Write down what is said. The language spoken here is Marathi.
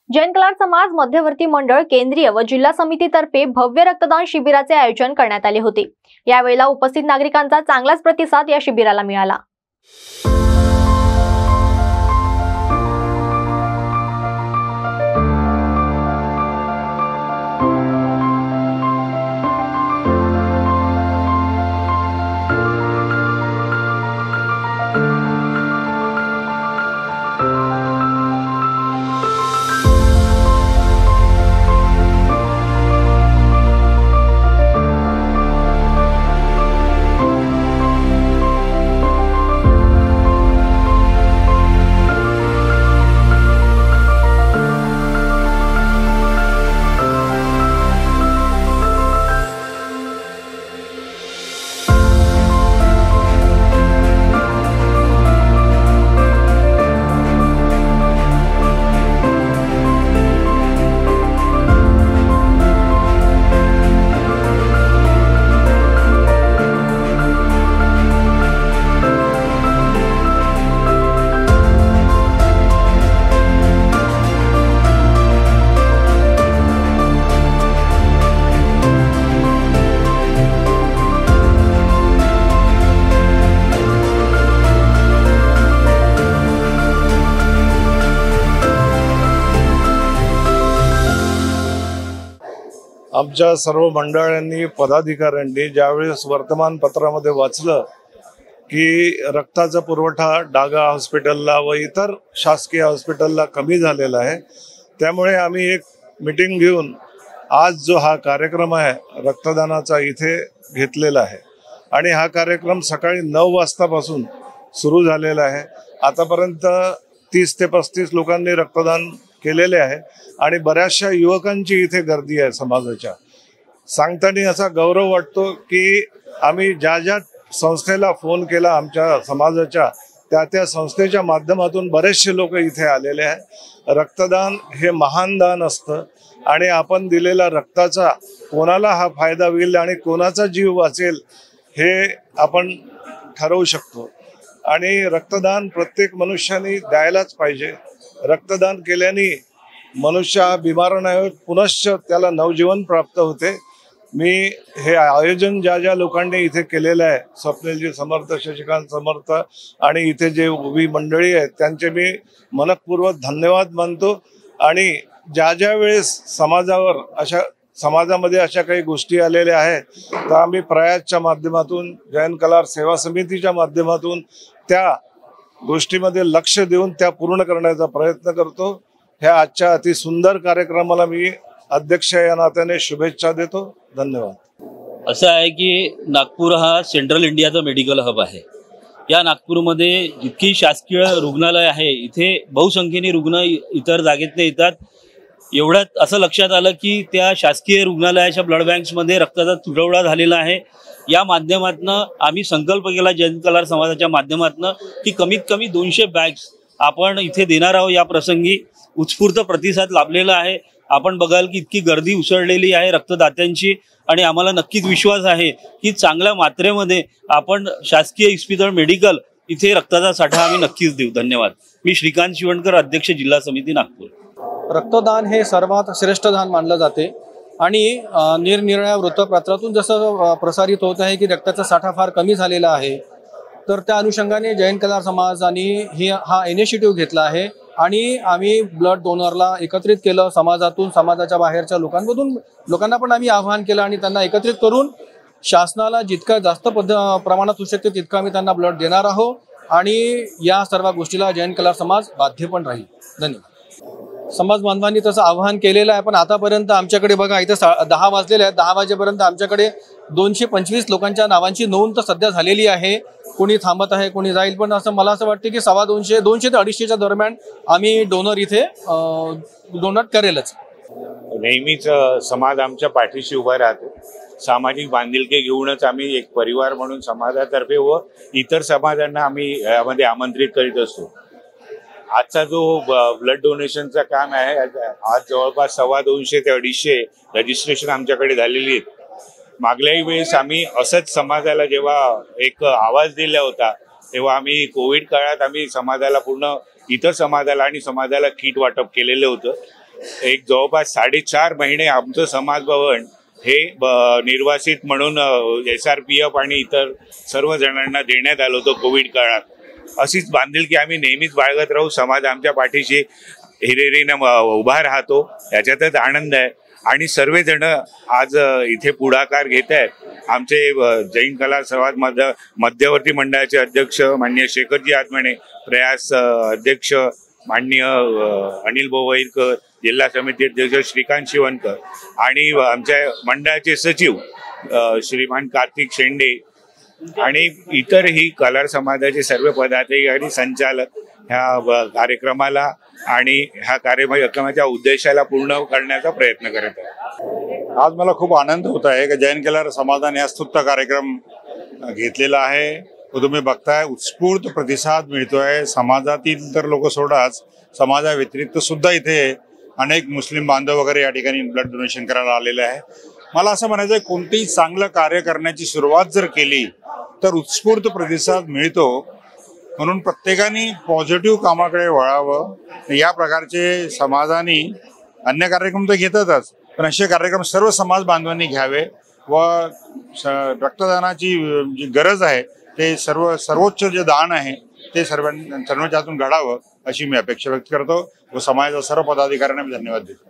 जैन कलार समाज मध्यवर्ती मंडळ केंद्रीय व जिल्हा समितीतर्फे भव्य रक्तदान शिबिराचे आयोजन करण्यात आले होते। यावेळेला उपस्थित नागरिकांचा चांगलाच प्रतिसाद या शिबिराला मिळाला। आमच्या सर्व मंडळांनी पदाधिकाऱ्यांनी ज्यावेळेस वर्तमानपत्रामध्ये वाचलं की रक्ताचा पुरवठा डागा हॉस्पिटलला व इतर शासकीय हॉस्पिटलला कमी झालेला आहे, त्यामुळे आम्ही एक मीटिंग घेऊन आज जो हा कार्यक्रम आहे रक्तदानाचा इथे घेतलेला आहे आणि हा कार्यक्रम सकाळी 9 वाजतापासून सुरू झालेला आहे। आतापर्यंत 30 ते 35 लोकांनी रक्तदान केलेले आहे आणि बऱ्याचशा युवकांची इथे गर्दी आहे। समाजाच्या सांगताना असा गौरव वाटतो की आम्ही ज्या ज्या संस्थेला फोन केला आमच्या समाजाच्या त्या संस्थेच्या माध्यमातून बरेचसे लोक इथे आलेले आहे। रक्तदान हे महान दान असतं आणि आपण दिलेला रक्ताचा कोणाला हा फायदा होईल आणि कोणाचा जीव वाचेल हे आपण ठरवू शकतो आणि रक्तदान प्रत्येक मनुष्याने द्यायलाच पाहिजे। रक्तदान केल्याने मनुष्य हा बिमार नाही होत, पुनश्च त्याला नवजीवन प्राप्त होते। मी हे आयोजन ज्या ज्या लोकांनी इथे केलेलं आहे, स्वप्नीलजी समर्थ, शशिकांत समर्थ आणि इथे जे उभी मंडळी आहेत त्यांचे मी मनपूर्वक धन्यवाद मानतो। आणि ज्या ज्या वेळेस समाजामध्ये अशा काही गोष्टी आलेल्या आहेत तर आम्ही प्रयासच्या माध्यमातून, जैन कलार सेवा समितीच्या माध्यमातून त्या गोष्टीमध्ये लक्ष देऊन त्या पूर्ण करण्याचा प्रयत्न करतो। ह्या आजच्या अति सुंदर कार्यक्रमाला मी अध्यक्ष या नात्याने शुभेच्छा देतो। धन्यवाद। असं आहे की नागपूर हा सेंट्रल इंडियाचा मेडिकल हब आहे। या नागपूरमध्ये जितकी शासकीय रुग्णालय आहे इथे बहुसंख्येने रुग्ण इतर जागेतून येतात। एवढ्यात असं लक्षात आलं की त्या शासकीय रुग्णालयाच्या ब्लड बँक्समध्ये रक्ताचा तुटवडा झालेला आहे। या माध्यमातून आम्ही संकल्प केला जैन कलार समाजाच्या माध्यमातून की कमीत कमी 200 बॅग्स आपण इथे देणार आहोत। या प्रसंगी उत्स्फूर्त प्रतिसाद लाभलेला आहे। आपण बघाल की इतकी गर्दी उसळलेली आहे रक्तदात्यांची आणि आम्हाला नक्कीच विश्वास आहे की चांगल्या मात्रेमध्ये आपण शासकीय इस्पितळ मेडिकल इथे रक्ताचा साठा आम्ही नक्कीच देऊ। धन्यवाद। मी श्रीकांत शिवणकर, अध्यक्ष जिल्हा समिती नागपूर। रक्तदान हे सर्वात श्रेष्ठ दान मानलं जाते आणि निरनिराळ्या वृत्तपत्रातून जसं प्रसारित होत आहे की रक्ताचा साठा फार कमी झालेला आहे, तर त्या अनुषंगाने जैन कलार समाजाने हा इनिशिएटिव्ह घेतला आहे आणि आम्ही ब्लड डोनरला एकत्रित केलं समाजातून, समाजाच्या बाहेरच्या लोकांना पण आम्ही आवाहन केलं आणि त्यांना एकत्रित करून शासनाला जितका जास्त प्रमाणात होऊ शकते तितका आम्ही त्यांना ब्लड देणार आहोत आणि या सर्व गोष्टीला जैन कलार समाज बाध्य पण राहील। धन्यवाद। समाज बांधवांनी तसं आवाहन केलेलं आहे, पण आतापर्यंत आमच्याकडे बघा इथे 10 वाजलेले आहेत। 10 वाजेपर्यंत आमच्याकडे 225 लोकांच्या नावांची नोंद तर सध्या झालेली आहे। कोणी थांबत आहे, कोणी जाईल, पण असं मला असं वाटतं की 250 ते 250च्या दरम्यान आम्ही डोनर इथे डोनेट करेलच। नेहमीच समाज आमच्या पाठीशी उभा राहतो। सामाजिक बांधिलकी घेऊनच आम्ही एक परिवार म्हणून समाजातर्फे व इतर समाजांना आम्ही यामध्ये आमंत्रित करीत असतो। आजचा जो ब्लड डोनेशनचा काम आहे, आज जवळपास 250 ते 250 रजिस्ट्रेशन आमच्याकडे झालेली आहेत। मागल्याही वेळेस आम्ही असंच समाजाला जेव्हा एक आवाज दिला होता तेव्हा आम्ही कोविड काळात आम्ही समाजाला पूर्ण इतर समाजाला आणि समाजाला किट वाटप केलेलं होतं एक जवळपास 4.5 महिने आमचं समाज भवन हे निर्वासित म्हणून SRPF आणि इतर सर्व जणांना देण्यात आलं होतं कोविड काळात. अशीच बांधिलकी आम्ही नेहमीच बाळगत राहू. समाज आमच्या पाठीशी हिरिरीनं उभा राहतो, याच्यातच आनंद आहे. आणि सर्वजण आज इथे पुढाकार घेत आहेत. आमचे जैन कला समाज मध्यवर्ती मंडळाचे अध्यक्ष माननीय शेखरजी आत्मणे, प्रयास अध्यक्ष माननीय अनिल बोवईरकर, जिल्हा समिती अध्यक्ष श्रीकांत शिवनकर आणि आमच्या मंडळाचे सचिव श्रीमान कार्तिक शेंडे आणि इतरही कलार समाजाचे सर्व पदाधिकारी संचालक ह्या कार्यक्रमाला आणि ह्या कार्यक्रमाच्या उद्देशाला पूर्ण करण्याचा प्रयत्न करत आहे. आज मला खूप आनंद होत आहे की जैन कलार समाजाने हा स्तुत्य कार्यक्रम घेतलेला आहे. तुम्ही बघताय उत्स्फूर्त प्रतिसाद मिळतोय. समाजातील तर लोक सोडाच, समाजा व्यतिरिक्त सुद्धा इथे अनेक मुस्लिम बांधव वगैरे या ठिकाणी ब्लड डोनेशन करायला आलेले आहे. मला असं म्हणायचं आहे, कोणतेही चांगलं कार्य करण्याची सुरुवात जर केली तर उत्स्फूर्त प्रतिसाद मिळतो. म्हणून प्रत्येकाने पॉझिटिव्ह कामाकडे वळावं. या प्रकारचे समाजाने अन्य कार्यक्रम तर घेतातच, पण असे कार्यक्रम सर्व समाज बांधवांनी घ्यावे व रक्तदानाची जी गरज आहे ते सर्वोच्च जे दान आहे ते सर्वांच्या हातून घडावं अशी मी अपेक्षा व्यक्त करतो व समाजाच्या सर्व पदाधिकाऱ्यांना मी धन्यवाद देतो.